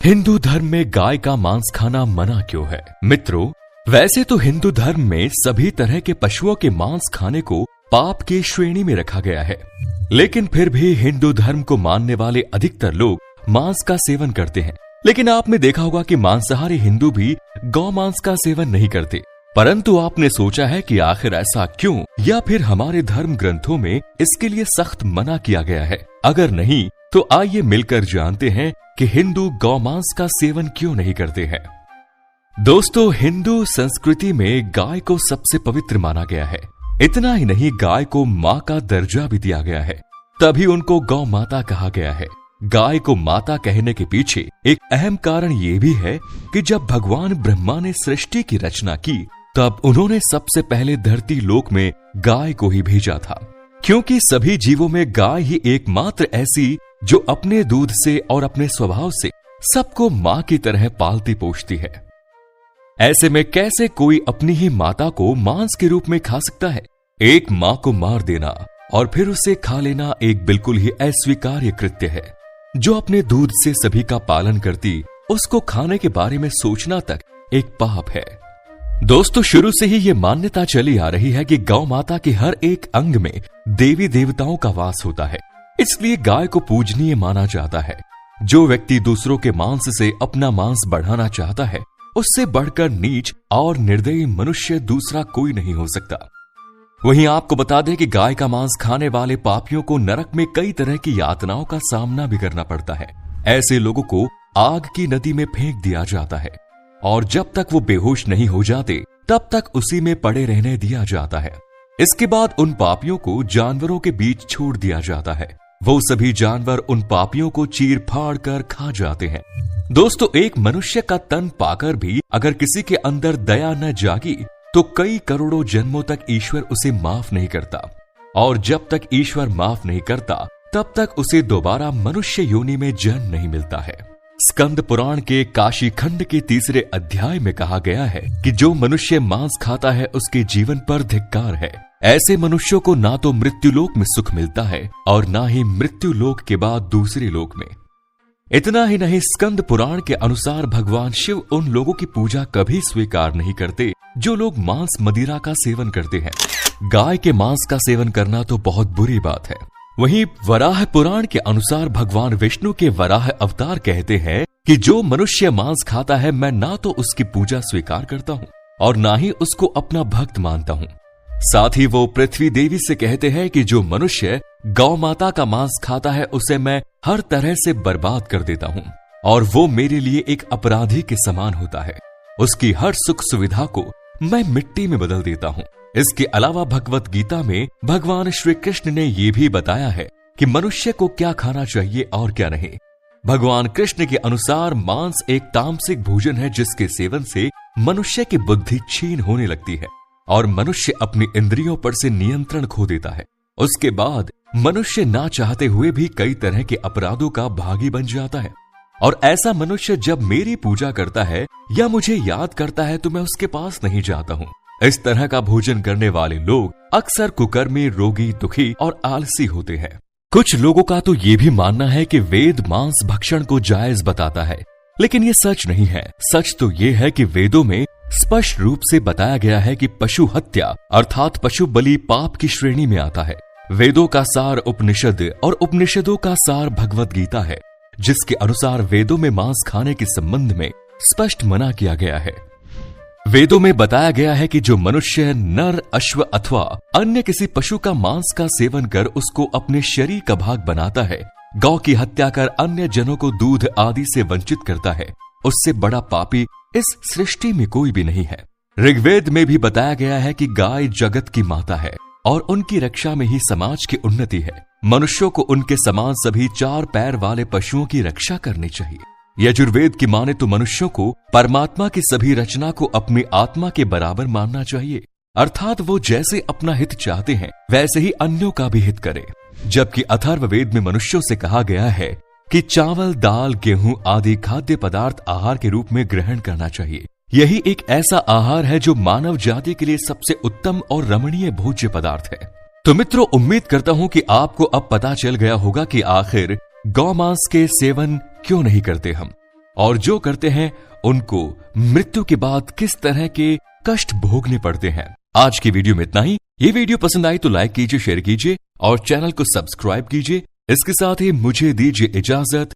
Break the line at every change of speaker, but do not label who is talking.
हिंदू धर्म में गाय का मांस खाना मना क्यों है? मित्रों, वैसे तो हिंदू धर्म में सभी तरह के पशुओं के मांस खाने को पाप की श्रेणी में रखा गया है, लेकिन फिर भी हिंदू धर्म को मानने वाले अधिकतर लोग मांस का सेवन करते हैं। लेकिन आपने देखा होगा कि मांसाहारी हिंदू भी गौ मांस का सेवन नहीं करते। परंतु आपने सोचा है कि आखिर ऐसा क्यों, या फिर हमारे धर्म ग्रंथों में इसके लिए सख्त मना किया गया है? अगर नहीं तो आइए मिलकर जानते हैं कि हिंदू गौ मांस का सेवन क्यों नहीं करते हैं। दोस्तों, हिंदू संस्कृति में गाय को सबसे पवित्र माना गया है। इतना ही नहीं, गाय को मां का दर्जा भी दिया गया है, तभी उनको गौ माता कहा गया है। गाय को माता कहने के पीछे एक अहम कारण ये भी है कि जब भगवान ब्रह्मा ने सृष्टि की रचना की, तब उन्होंने सबसे पहले धरती लोक में गाय को ही भेजा था, क्योंकि सभी जीवों में गाय ही एकमात्र ऐसी जो अपने दूध से और अपने स्वभाव से सबको मां की तरह पालती पोषती है। ऐसे में कैसे कोई अपनी ही माता को मांस के रूप में खा सकता है? एक मां को मार देना और फिर उसे खा लेना एक बिल्कुल ही अस्वीकार्य कृत्य है। जो अपने दूध से सभी का पालन करती, उसको खाने के बारे में सोचना तक एक पाप है। दोस्तों, शुरू से ही ये मान्यता चली आ रही है कि गौ माता के हर एक अंग में देवी देवताओं का वास होता है, इसलिए गाय को पूजनीय माना जाता है। जो व्यक्ति दूसरों के मांस से अपना मांस बढ़ाना चाहता है, उससे बढ़कर नीच और निर्दयी मनुष्य दूसरा कोई नहीं हो सकता। वहीं आपको बता दें कि गाय का मांस खाने वाले पापियों को नरक में कई तरह की यातनाओं का सामना भी करना पड़ता है। ऐसे लोगों को आग की नदी में फेंक दिया जाता है और जब तक वो बेहोश नहीं हो जाते, तब तक उसी में पड़े रहने दिया जाता है। इसके बाद उन पापियों को जानवरों के बीच छोड़ दिया जाता है। वो सभी जानवर उन पापियों को चीर फाड़ कर खा जाते हैं। दोस्तों, एक मनुष्य का तन पाकर भी अगर किसी के अंदर दया न जागी, तो कई करोड़ों जन्मों तक ईश्वर उसे माफ नहीं करता, और जब तक ईश्वर माफ नहीं करता, तब तक उसे दोबारा मनुष्य योनि में जन्म नहीं मिलता है। स्कंद पुराण के काशी खंड के 3 अध्याय में कहा गया है कि जो मनुष्य मांस खाता है, उसके जीवन पर धिक्कार है। ऐसे मनुष्यों को ना तो मृत्युलोक में सुख मिलता है और ना ही मृत्युलोक के बाद दूसरे लोक में। इतना ही नहीं, स्कंद पुराण के अनुसार भगवान शिव उन लोगों की पूजा कभी स्वीकार नहीं करते जो लोग मांस मदिरा का सेवन करते हैं। गाय के मांस का सेवन करना तो बहुत बुरी बात है। वहीं वराह पुराण के अनुसार भगवान विष्णु के वराह अवतार कहते हैं कि जो मनुष्य मांस खाता है, मैं ना तो उसकी पूजा स्वीकार करता हूँ और ना ही उसको अपना भक्त मानता हूँ। साथ ही वो पृथ्वी देवी से कहते हैं कि जो मनुष्य गौ माता का मांस खाता है, उसे मैं हर तरह से बर्बाद कर देता हूँ और वो मेरे लिए एक अपराधी के समान होता है। उसकी हर सुख सुविधा को मैं मिट्टी में बदल देता हूँ। इसके अलावा भगवत गीता में भगवान श्री कृष्ण ने यह भी बताया है कि मनुष्य को क्या खाना चाहिए और क्या नहीं। भगवान कृष्ण के अनुसार मांस एक तामसिक भोजन है, जिसके सेवन से मनुष्य की बुद्धि क्षीण होने लगती है और मनुष्य अपनी इंद्रियों पर से नियंत्रण खो देता है। उसके बाद मनुष्य ना चाहते हुए भी कई तरह के अपराधों का भागी बन जाता है। और ऐसा मनुष्य जब मेरी पूजा करता है या मुझे याद करता है, तो मैं उसके पास नहीं जाता हूँ। इस तरह का भोजन करने वाले लोग अक्सर कुकर्मी, रोगी, दुखी और आलसी होते हैं। कुछ लोगों का तो ये भी मानना है कि वेद मांस भक्षण को जायज बताता है, लेकिन ये सच नहीं है। सच तो ये है कि वेदों में स्पष्ट रूप से बताया गया है कि पशु हत्या अर्थात पशु बलि पाप की श्रेणी में आता है। वेदों का सार उपनिषद और उपनिषदों का सार भगवत गीता है, जिसके अनुसार वेदों में मांस खाने के संबंध में स्पष्ट मना किया गया है। वेदों में बताया गया है कि जो मनुष्य नर, अश्व अथवा अन्य किसी पशु का मांस का सेवन कर उसको अपने शरीर का भाग बनाता है, गौ की हत्या कर अन्य जनों को दूध आदि से वंचित करता है, उससे बड़ा पापी इस सृष्टि में कोई भी नहीं है। ऋग्वेद में भी बताया गया है कि गाय जगत की माता है और उनकी रक्षा में ही समाज की उन्नति है। मनुष्यों को उनके समान सभी 4 पैर वाले पशुओं की रक्षा करनी चाहिए। यजुर्वेद की माने तो मनुष्यों को परमात्मा की सभी रचना को अपनी आत्मा के बराबर मानना चाहिए, अर्थात वो जैसे अपना हित चाहते हैं वैसे ही अन्यों का भी हित करे। जबकि अथर्ववेद में मनुष्यों से कहा गया है कि चावल, दाल, गेहूं आदि खाद्य पदार्थ आहार के रूप में ग्रहण करना चाहिए। यही एक ऐसा आहार है जो मानव जाति के लिए सबसे उत्तम और रमणीय भोज्य पदार्थ है। तो मित्रों, उम्मीद करता हूं कि आपको अब पता चल गया होगा कि आखिर गौ मांस के सेवन क्यों नहीं करते हम। और जो करते हैं उनको मृत्यु के बाद किस तरह के कष्ट भोगने पड़ते हैं। आज की वीडियो में इतना ही। ये वीडियो पसंद आई तो लाइक कीजिए, शेयर कीजिए और चैनल को सब्सक्राइब कीजिए। इसके साथ ही मुझे दीजिए इजाजत।